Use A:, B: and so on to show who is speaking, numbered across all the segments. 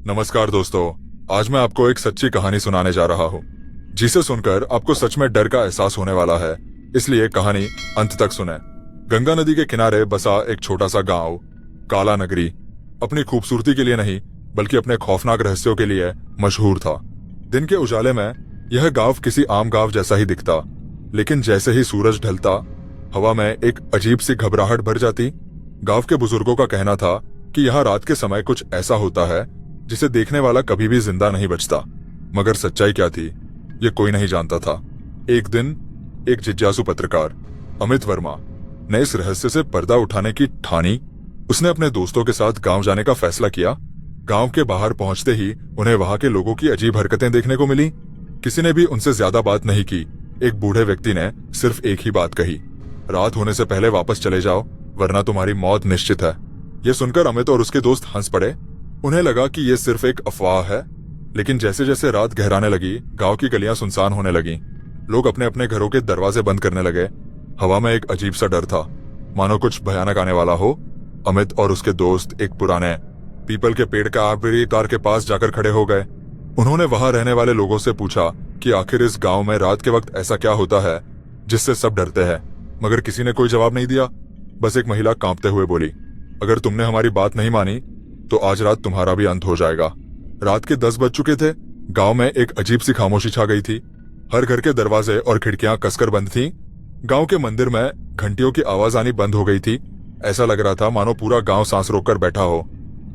A: नमस्कार दोस्तों, आज मैं आपको एक सच्ची कहानी सुनाने जा रहा हूँ, जिसे सुनकर आपको सच में डर का एहसास होने वाला है। इसलिए कहानी अंत तक सुने। गंगा नदी के किनारे बसा एक छोटा सा गांव काला नगरी अपनी खूबसूरती के लिए नहीं बल्कि अपने खौफनाक रहस्यों के लिए मशहूर था। दिन के उजाले में यह गांव किसी आम गांव जैसा ही दिखता, लेकिन जैसे ही सूरज ढलता हवा में एक अजीब सी घबराहट भर जाती। गांव के बुजुर्गों का कहना था कि यहाँ रात के समय कुछ ऐसा होता है जिसे देखने वाला कभी भी जिंदा नहीं बचता। मगर सच्चाई क्या थी ये कोई नहीं जानता था। एक दिन एक जिज्ञासु पत्रकार अमित वर्मा ने इस रहस्य से पर्दा उठाने की ठानी। उसने अपने दोस्तों के साथ गांव जाने का फैसला किया। गांव के बाहर पहुंचते ही उन्हें वहां के लोगों की अजीब हरकतें देखने को मिली। किसी ने भी उनसे ज्यादा बात नहीं की। एक बूढ़े व्यक्ति ने सिर्फ एक ही बात कही, रात होने से पहले वापस चले जाओ वरना तुम्हारी मौत निश्चित है। यह सुनकर अमित और उसके दोस्त हंस पड़े। उन्हें लगा कि यह सिर्फ एक अफवाह है, लेकिन जैसे जैसे रात गहराने लगी गांव की गलियां सुनसान होने लगी। लोग अपने अपने घरों के दरवाजे बंद करने लगे। हवा में एक अजीब सा डर था, मानो कुछ भयानक आने वाला हो। अमित और उसके दोस्त एक पुराने पीपल के पेड़ का आखिरी के पास जाकर खड़े हो गए। उन्होंने वहां रहने वाले लोगों से पूछा कि आखिर इस गांव में रात के वक्त ऐसा क्या होता है जिससे सब डरते हैं। मगर किसी ने कोई जवाब नहीं दिया। बस एक महिला कांपते हुए बोली, अगर तुमने हमारी बात नहीं मानी तो आज रात तुम्हारा भी अंत हो जाएगा। रात के 10 बज चुके थे। गांव में एक अजीब सी खामोशी छा गई थी। हर घर के दरवाजे और खिड़कियां कसकर बंद थीं। गांव के मंदिर में घंटियों की आवाज आनी बंद हो गई थी। ऐसा लग रहा था मानो पूरा गांव सांस रोककर बैठा हो।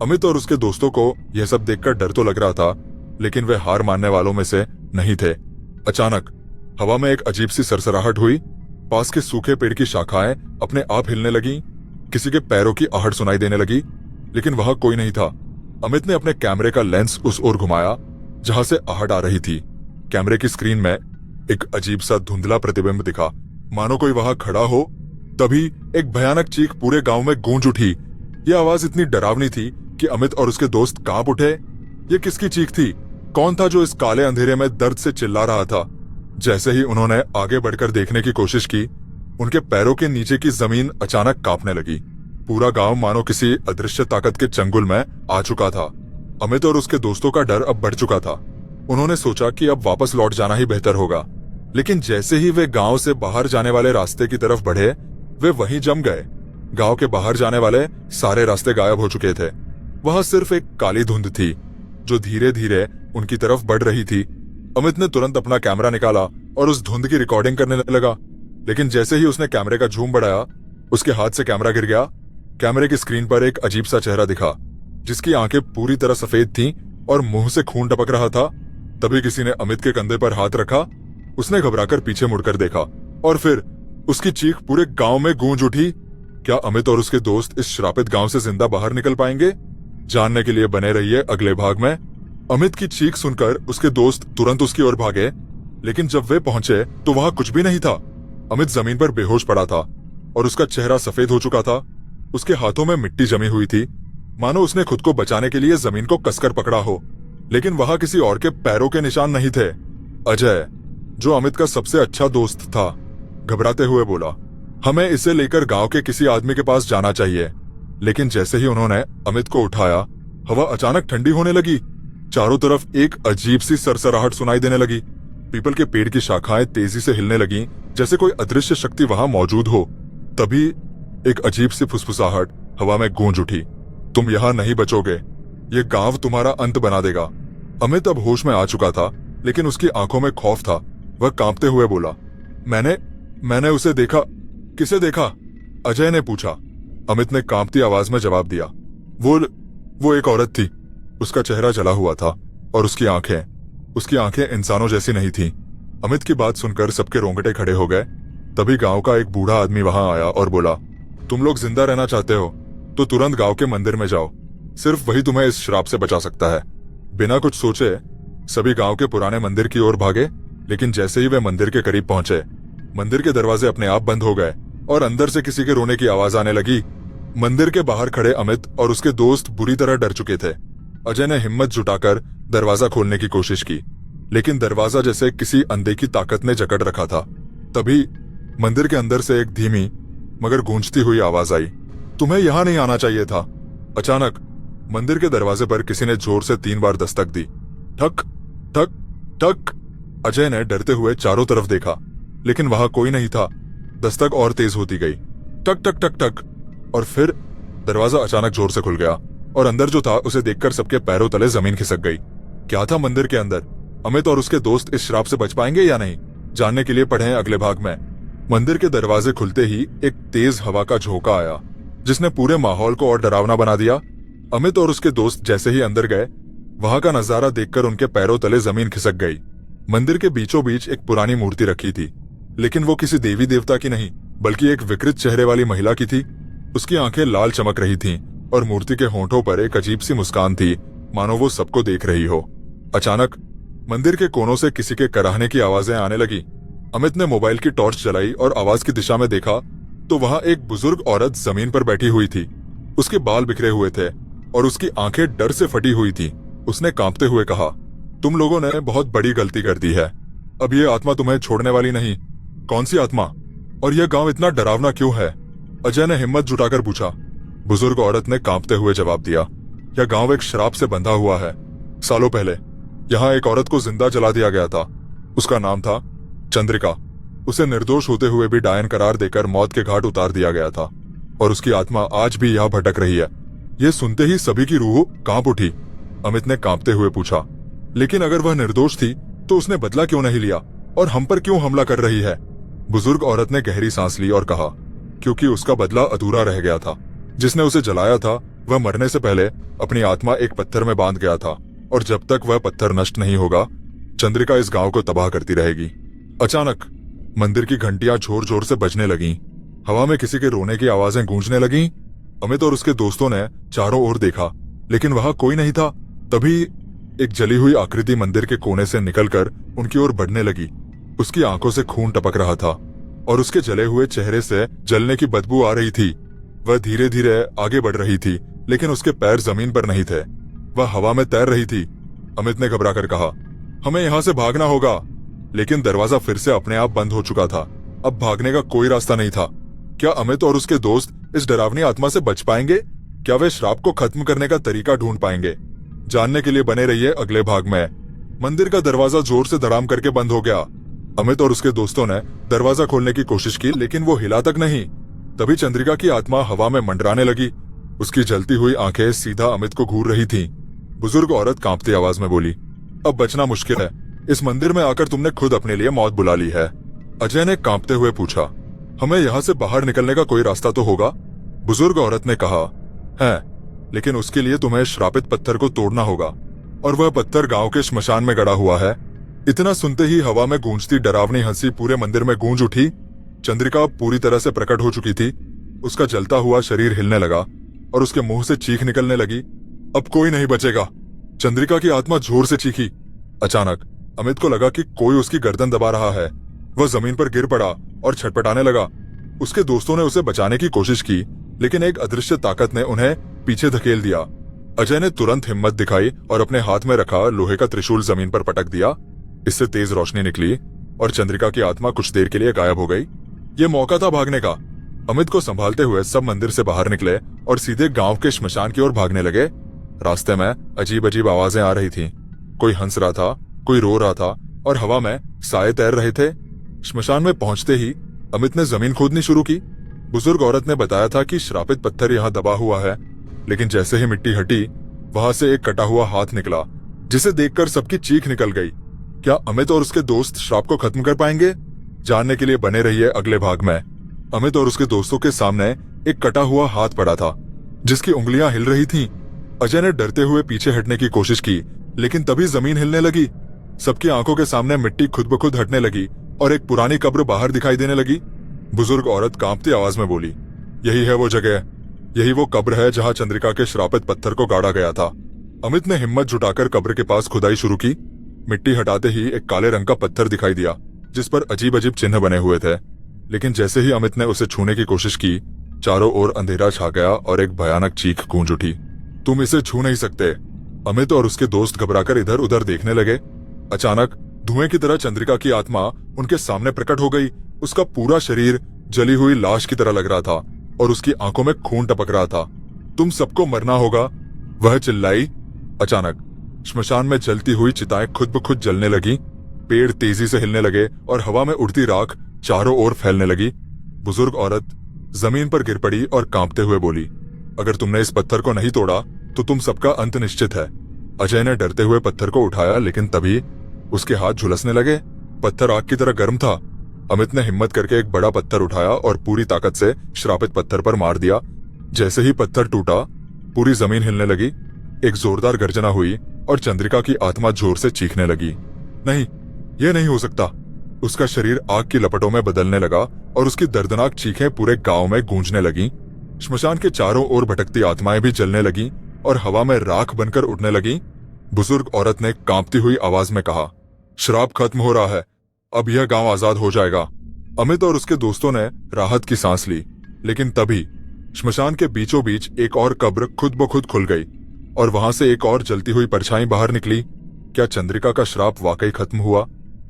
A: अमित और उसके दोस्तों को यह सब देखकर डर तो लग रहा था, लेकिन वे हार मानने वालों में से नहीं थे। अचानक हवा में एक अजीब सी सरसराहट हुई। पास के सूखे पेड़ की शाखाएं अपने आप हिलने लगी। किसी के पैरों की आहट सुनाई देने लगी, लेकिन वहां कोई नहीं था। अमित ने अपने कैमरे का लेंस उस ओर घुमाया जहां से आहट आ रही थी। कैमरे की स्क्रीन में एक अजीब सा धुंधला प्रतिबिंब दिखा, मानो कोई वहां खड़ा हो। तभी एक भयानक चीख पूरे गांव में गूंज उठी। यह आवाज इतनी डरावनी थी कि अमित और उसके दोस्त कांप उठे। ये किसकी चीख थी? कौन था जो इस काले अंधेरे में दर्द से चिल्ला रहा था? जैसे ही उन्होंने आगे बढ़कर देखने की कोशिश की, उनके पैरों के नीचे की जमीन अचानक कांपने लगी। पूरा गांव मानो किसी अदृश्य ताकत के चंगुल में आ चुका था। अमित और उसके दोस्तों का डर अब बढ़ चुका था। उन्होंने सोचा कि अब वापस लौट जाना ही बेहतर होगा, लेकिन जैसे ही वे गांव से बाहर जाने वाले रास्ते की तरफ बढ़े, वे वहीं जम गए। गांव के बाहर जाने वाले सारे रास्ते गायब हो चुके थे। वहां सिर्फ एक काली धुंध थी जो धीरे धीरे उनकी तरफ बढ़ रही थी। अमित ने तुरंत अपना कैमरा निकाला और उस धुंध की रिकॉर्डिंग करने लगा, लेकिन जैसे ही उसने कैमरे का जूम बढ़ाया, उसके हाथ से कैमरा गिर गया। कैमरे की स्क्रीन पर एक अजीब सा चेहरा दिखा, जिसकी आंखें पूरी तरह सफेद थीं और मुंह से खून टपक रहा था। तभी किसी ने अमित के कंधे पर हाथ रखा। उसने घबराकर पीछे मुड़कर देखा और फिर उसकी चीख पूरे गांव में गूंज उठी। क्या अमित और उसके दोस्त इस श्रापित गांव से जिंदा बाहर निकल पाएंगे? जानने के लिए बने रहिए अगले भाग में। अमित की चीख सुनकर उसके दोस्त तुरंत उसकी ओर भागे, लेकिन जब वे पहुंचे तो वहां कुछ भी नहीं था। अमित जमीन पर बेहोश पड़ा था और उसका चेहरा सफेद हो चुका था। उसके हाथों में मिट्टी जमी हुई थी, मानो उसने खुद को बचाने के लिए जमीन को कसकर पकड़ा हो, लेकिन वहां किसी और के पैरों के निशान नहीं थे। अजय, जो अमित का सबसे अच्छा दोस्त था, घबराते हुए बोला, हमें इसे लेकर गांव के किसी आदमी के पास जाना चाहिए। लेकिन जैसे ही उन्होंने अमित को उठाया, हवा अचानक ठंडी होने लगी। चारों तरफ एक अजीब सी सरसराहट सुनाई देने लगी। पीपल के पेड़ की शाखाएं तेजी से हिलने लगी, जैसे कोई अदृश्य शक्ति वहां मौजूद हो। तभी एक अजीब सी फुसफुसाहट हवा में गूंज उठी, तुम यहाँ नहीं बचोगे, ये गांव तुम्हारा अंत बना देगा। अमित अब होश में आ चुका था, लेकिन उसकी आंखों में खौफ था। वह कांपते हुए बोला, मैंने उसे देखा। किसे देखा? अजय ने पूछा। अमित ने कांपती आवाज में जवाब दिया, वो एक औरत थी। उसका चेहरा जला हुआ था और उसकी आंखें इंसानों जैसी नहीं थीं। अमित की बात सुनकर सबके रोंगटे खड़े हो गए। तभी गांव का एक बूढ़ा आदमी वहां आया और बोला, तुम लोग जिंदा रहना चाहते हो तो तुरंत गांव के मंदिर में जाओ, सिर्फ वही तुम्हें इस श्राप से बचा सकता है। बिना कुछ सोचे सभी गांव के पुराने मंदिर की ओर भागे, लेकिन जैसे ही वे मंदिर के करीब पहुंचे, मंदिर के दरवाजे अपने आप बंद हो गए और अंदर से किसी के रोने की आवाज आने लगी। मंदिर के बाहर खड़े अमित और उसके दोस्त बुरी तरह डर चुके थे। अजय ने हिम्मत जुटाकर दरवाजा खोलने की कोशिश की, लेकिन दरवाजा जैसे किसी अनदेखी ताकत ने जकड़ रखा था। तभी मंदिर के अंदर से एक धीमी मगर गूंजती हुई आवाज आई, तुम्हें यहां नहीं आना चाहिए था। अचानक मंदिर के दरवाजे पर किसी ने जोर से 3 बार दस्तक दी। ठक ठक ठक। अजय ने डरते हुए चारों तरफ देखा, लेकिन वहां कोई नहीं था। दस्तक और तेज होती गई। टक टक टक टक। और फिर दरवाजा अचानक जोर से खुल गया और अंदर जो था उसे देखकर सबके पैरों तले जमीन खिसक गई। क्या था मंदिर के अंदर? अमित और उसके दोस्त इस श्राप से बच पाएंगे या नहीं? जानने के लिए पढ़ें अगले भाग में। मंदिर के दरवाजे खुलते ही एक तेज हवा का झोंका आया, जिसने पूरे माहौल को और डरावना बना दिया। अमित और उसके दोस्त जैसे ही अंदर गए, वहां का नजारा देखकर उनके पैरों तले जमीन खिसक गई। मंदिर के बीचों बीच एक पुरानी मूर्ति रखी थी, लेकिन वो किसी देवी देवता की नहीं, बल्कि एक विकृत चेहरे वाली महिला की थी। उसकी आंखें लाल चमक रही थीं और मूर्ति के होंठों पर एक अजीब सी मुस्कान थी, मानो वो सबको देख रही हो। अचानक मंदिर के कोनों से किसी के कराहने की आवाजें आने लगी। अमित ने मोबाइल की टॉर्च जलाई और आवाज की दिशा में देखा तो वहां एक बुजुर्ग औरत जमीन पर बैठी हुई थी। उसके बाल बिखरे हुए थे और उसकी आंखें डर से फटी हुई थी। उसने कांपते हुए कहा, तुम लोगों ने बहुत बड़ी गलती कर दी है। अब ये आत्मा तुम्हें छोड़ने वाली नहीं। कौन सी आत्मा? और यह गांव इतना डरावना क्यों है? अजय ने हिम्मत जुटाकर पूछा। बुजुर्ग औरत ने कांपते हुए जवाब दिया, यह गांव एक श्राप से बंधा हुआ है। सालों पहले यहाँ एक औरत को जिंदा जला दिया गया था। उसका नाम था चंद्रिका। उसे निर्दोष होते हुए भी डायन करार देकर मौत के घाट उतार दिया गया था और उसकी आत्मा आज भी यहाँ भटक रही है। ये सुनते ही सभी की रूह कांप उठी। अमित ने कांपते हुए पूछा, लेकिन अगर वह निर्दोष थी तो उसने बदला क्यों नहीं लिया और हम पर क्यों हमला कर रही है? बुजुर्ग औरत ने गहरी सांस ली और कहा, क्योंकि उसका बदला अधूरा रह गया था। जिसने उसे जलाया था वह मरने से पहले अपनी आत्मा एक पत्थर में बांध गया था और जब तक वह पत्थर नष्ट नहीं होगा, चंद्रिका इस गांव को तबाह करती रहेगी। अचानक मंदिर की घंटियां जोर जोर से बजने लगीं। हवा में किसी के रोने की आवाजें गूंजने लगीं। अमित और उसके दोस्तों ने चारों ओर देखा, लेकिन वहां कोई नहीं था। तभी एक जली हुई आकृति मंदिर के कोने से निकलकर उनकी ओर बढ़ने लगी। उसकी आंखों से खून टपक रहा था और उसके जले हुए चेहरे से जलने की बदबू आ रही थी। वह धीरे धीरे आगे बढ़ रही थी, लेकिन उसके पैर जमीन पर नहीं थे। वह हवा में तैर रही थी। अमित ने घबराकर कहा, हमें यहाँ से भागना होगा। लेकिन दरवाजा फिर से अपने आप बंद हो चुका था। अब भागने का कोई रास्ता नहीं था। क्या अमित और उसके दोस्त इस डरावनी आत्मा से बच पाएंगे? क्या वे श्राप को खत्म करने का तरीका ढूंढ पाएंगे? जानने के लिए बने रहिए अगले भाग में। मंदिर का दरवाजा जोर से धड़ाम करके बंद हो गया। अमित और उसके दोस्तों ने दरवाजा खोलने की कोशिश की, लेकिन वो हिला तक नहीं। तभी चंद्रिका की आत्मा हवा में मंडराने लगी। उसकी जलती हुई आंखें सीधा अमित को घूर रही थीं। बुजुर्ग औरत कांपती आवाज में बोली, अब बचना मुश्किल है। इस मंदिर में आकर तुमने खुद अपने लिए मौत बुला ली है। अजय ने कांपते हुए पूछा, हमें यहाँ से बाहर निकलने का कोई रास्ता तो होगा? बुजुर्ग औरत ने कहा, है, लेकिन उसके लिए तुम्हें श्रापित पत्थर को तोड़ना होगा और वह पत्थर गांव के श्मशान में गड़ा हुआ है। इतना सुनते ही हवा में गूंजती डरावनी हंसी पूरे मंदिर में गूंज उठी। चंद्रिका पूरी तरह से प्रकट हो चुकी थी। उसका जलता हुआ शरीर हिलने लगा और उसके मुंह से चीख निकलने लगी, अब कोई नहीं बचेगा। चंद्रिका की आत्मा जोर से चीखी। अचानक अमित को लगा कि कोई उसकी गर्दन दबा रहा है। वह जमीन पर गिर पड़ा और छटपटाने लगा। उसके दोस्तों ने उसे बचाने की कोशिश की, लेकिन एक अदृश्य ताकत ने उन्हें पीछे धकेल दिया। अजय ने तुरंत हिम्मत दिखाई और अपने हाथ में रखा लोहे का त्रिशूल जमीन पर पटक दिया। इससे तेज रोशनी निकली और चंद्रिका की आत्मा कुछ देर के लिए गायब हो गई। ये मौका था भागने का। अमित को संभालते हुए सब मंदिर से बाहर निकले और सीधे गांव के श्मशान की ओर भागने लगे। रास्ते में अजीब अजीब आवाजें आ रही थीं। कोई हंस रहा था, कोई रो रहा था और हवा में साए तैर रहे थे। श्मशान में पहुंचते ही अमित ने जमीन खोदनी शुरू की। बुजुर्ग औरत ने बताया था कि श्रापित पत्थर यहाँ दबा हुआ है, लेकिन जैसे ही मिट्टी हटी, वहां से एक कटा हुआ हाथ निकला, जिसे देखकर सबकी चीख निकल गई। क्या अमित और उसके दोस्त श्राप को खत्म कर पाएंगे? जानने के लिए बने रहिए अगले भाग में। अमित और उसके दोस्तों के सामने एक कटा हुआ हाथ पड़ा था, जिसकी उंगलियां हिल रही थीं। अजय ने डरते हुए पीछे हटने की कोशिश की, लेकिन तभी जमीन हिलने लगी। सबकी आंखों के सामने मिट्टी खुद ब खुद हटने लगी और एक पुरानी कब्र बाहर दिखाई देने लगी। बुजुर्ग औरत कांपती आवाज में बोली, यही है वो जगह, यही वो कब्र है जहां चंद्रिका के श्रापित पत्थर को गाड़ा गया था। अमित ने हिम्मत जुटाकर कब्र के पास खुदाई शुरू की। मिट्टी हटाते ही एक काले रंग का पत्थर दिखाई दिया, जिस पर अजीब अजीब चिन्ह बने हुए थे। लेकिन जैसे ही अमित ने उसे छूने की कोशिश की, चारों ओर अंधेरा छा गया और एक भयानक चीख गूंज उठी, तुम इसे छू नहीं सकते। अमित और उसके दोस्त घबराकर इधर उधर देखने लगे। अचानक धुएं की तरह चंद्रिका की आत्मा उनके सामने प्रकट हो गई। उसका पूरा शरीर जली हुई लाश की तरह लग रहा था और उसकी आंखों में खून टपक रहा था। तुम सबको मरना होगा, वह चिल्लाई। अचानक श्मशान में जलती हुई चिताएं खुद ब खुद जलने लगी, पेड़ तेजी से हिलने लगे और हवा में उड़ती राख चारों ओर फैलने लगी। बुजुर्ग औरत जमीन पर गिर पड़ी और कांपते हुए बोली, अगर तुमने इस पत्थर को नहीं तोड़ा तो तुम सबका अंत निश्चित है। अजय ने डरते हुए पत्थर को उठाया, लेकिन तभी उसके हाथ झुलसने लगे। पत्थर आग की तरह गर्म था। अमित ने हिम्मत करके एक बड़ा पत्थर उठाया और पूरी ताकत से श्रापित पत्थर पर मार दिया। जैसे ही पत्थर टूटा, पूरी जमीन हिलने लगी। एक जोरदार गर्जना हुई और चंद्रिका की आत्मा जोर से चीखने लगी। नहीं, यह नहीं हो सकता। उसका शरीर आग की लपटों में बदलने लगा और उसकी दर्दनाक चीखें पूरे गांव में गूंजने लगी। श्मशान के चारों ओर भटकती आत्माएं भी जलने लगी और हवा में राख बनकर उड़ने लगी। बुजुर्ग औरत ने कांपती हुई आवाज में कहा, श्राप खत्म हो रहा है, अब यह गांव आजाद हो जाएगा। अमित और उसके दोस्तों ने राहत की सांस ली, लेकिन तभी श्मशान के बीचों बीच एक और कब्र खुद ब खुद खुल गई और वहां से एक और जलती हुई परछाई बाहर निकली। क्या चंद्रिका का श्राप वाकई खत्म हुआ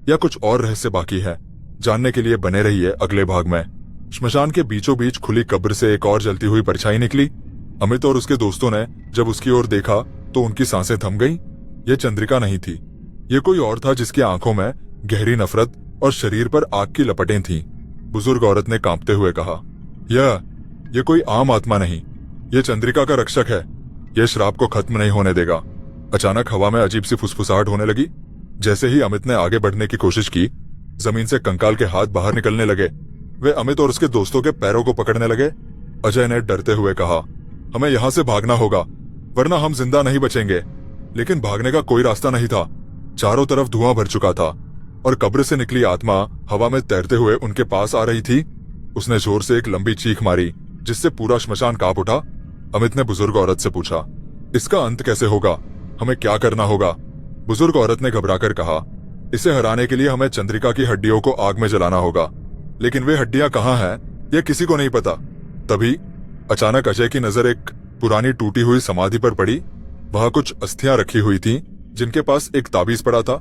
A: या कुछ और रहस्य बाकी है? जानने के लिए बने रहिए अगले भाग में। श्मशान के बीचों बीच खुली कब्र से एक और जलती हुई परछाई निकली। अमित और उसके दोस्तों ने जब उसकी ओर देखा तो उनकी सांसें थम गईं। यह चंद्रिका नहीं थी, ये कोई और था जिसकी आंखों में गहरी नफरत और शरीर पर आग की लपटें थीं। बुजुर्ग औरत ने कांपते हुए कहा, यह कोई आम आत्मा नहीं, यह चंद्रिका का रक्षक है। यह श्राप को खत्म नहीं होने देगा। अचानक हवा में अजीब सी फुसफुसाहट होने लगी। जैसे ही अमित ने आगे बढ़ने की कोशिश की, जमीन से कंकाल के हाथ बाहर निकलने लगे। वे अमित और उसके दोस्तों के पैरों को पकड़ने लगे। अजय ने डरते हुए कहा, हमें यहां से भागना होगा, वरना हम जिंदा नहीं बचेंगे। लेकिन भागने का कोई रास्ता नहीं था। चारों तरफ धुआं भर चुका था और कब्र से निकली आत्मा हवा में तैरते हुए उनके पास आ रही थी। उसने जोर से एक लंबी चीख मारी, जिससे पूरा श्मशान कांप उठा। अमित ने बुजुर्ग औरत से पूछा, इसका अंत कैसे होगा? हमें क्या करना होगा? बुजुर्ग औरत ने घबराकर कहा, इसे हराने के लिए हमें चंद्रिका की हड्डियों को आग में जलाना होगा, लेकिन वे हड्डियां कहाँ हैं यह किसी को नहीं पता। तभी अचानक अजय की नजर एक पुरानी टूटी हुई समाधि पर पड़ी। वहां कुछ अस्थियां रखी हुई थीं, जिनके पास एक ताबीज पड़ा था।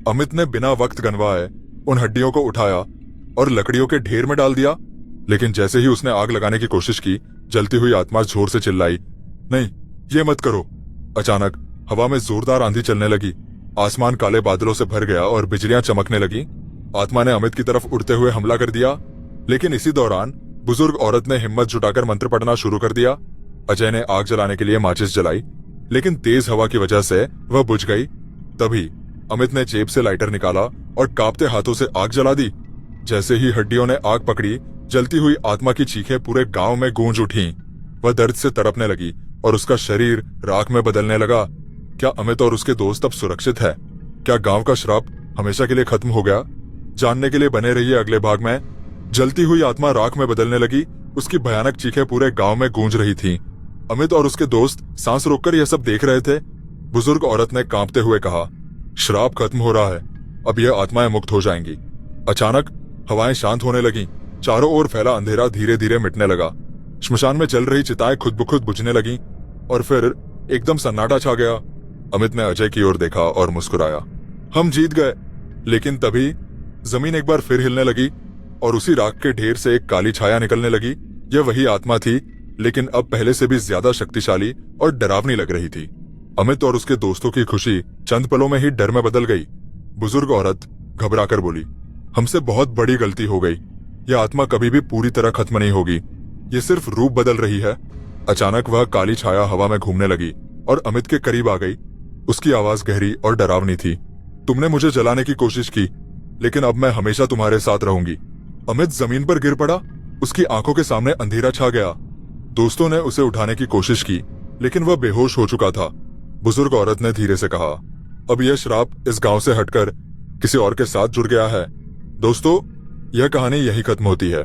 A: अमित ने बिना वक्त गंवाए उन हड्डियों को उठाया और लकड़ियों के ढेर में डाल दिया। लेकिन जैसे ही उसने आग लगाने की कोशिश की, जलती हुई आत्मा जोर से चिल्लाई, नहीं, ये मत करो। अचानक हवा में जोरदार आंधी चलने लगी। आसमान काले बादलों से भर गया और बिजलियां चमकने लगी। आत्मा ने अमित की तरफ उड़ते हुए हमला कर दिया, लेकिन इसी दौरान बुजुर्ग औरत ने हिम्मत जुटाकर मंत्र पढ़ना शुरू कर दिया। अजय ने आग जलाने के लिए माचिस जलाई, लेकिन तेज हवा की वजह से वह बुझ गई। तभी अमित ने जेब से लाइटर निकाला और कांपते हाथों से आग जला दी। जैसे ही हड्डियों ने आग पकड़ी, जलती हुई आत्मा की चीखें पूरे गांव में गूंज उठीं। वह दर्द से तड़पने लगी और उसका शरीर राख में बदलने लगा। क्या अमित और उसके दोस्त अब सुरक्षित है? क्या गांव का श्राप हमेशा के लिए खत्म हो गया? जानने के लिए बने रहिए अगले भाग में। जलती हुई आत्मा राख में बदलने लगी। उसकी भयानक चीखें पूरे गांव में गूंज रही थीं। अमित और उसके दोस्त सांस रोककर यह सब देख रहे थे। बुजुर्ग औरत ने कांपते हुए कहा, श्राप खत्म हो रहा है, अब यह आत्माएं मुक्त हो जाएंगी। अचानक हवाएं शांत होने लगीं। चारों ओर फैला अंधेरा धीरे धीरे मिटने लगा। श्मशान में जल रही चिताएं खुद ब खुद बुझने लगीं और फिर एकदम सन्नाटा छा गया। अमित ने अजय की ओर देखा और मुस्कुराया, हम जीत गए। लेकिन तभी जमीन एक बार फिर हिलने लगी और उसी राख के ढेर से एक काली छाया निकलने लगी। यह वही आत्मा थी, लेकिन अब पहले से भी ज्यादा शक्तिशाली और डरावनी लग रही थी। अमित और उसके दोस्तों की खुशी चंद पलों में ही डर में बदल गई। बुजुर्ग औरत घबराकर बोली, हमसे बहुत बड़ी गलती हो गई। यह आत्मा कभी भी पूरी तरह खत्म नहीं होगी, ये सिर्फ रूप बदल रही है। अचानक वह काली छाया हवा में घूमने लगी और अमित के करीब आ गई। उसकी आवाज गहरी और डरावनी थी, तुमने मुझे जलाने की कोशिश की, लेकिन अब मैं हमेशा तुम्हारे साथ रहूंगी। अमित जमीन पर गिर पड़ा। उसकी आंखों के सामने अंधेरा छा गया। दोस्तों ने उसे उठाने की कोशिश की, लेकिन वह बेहोश हो चुका था। बुजुर्ग औरत ने धीरे से कहा, अब यह श्राप इस गांव से हटकर किसी और के साथ जुड़ गया है। दोस्तों, यह कहानी यही खत्म होती है।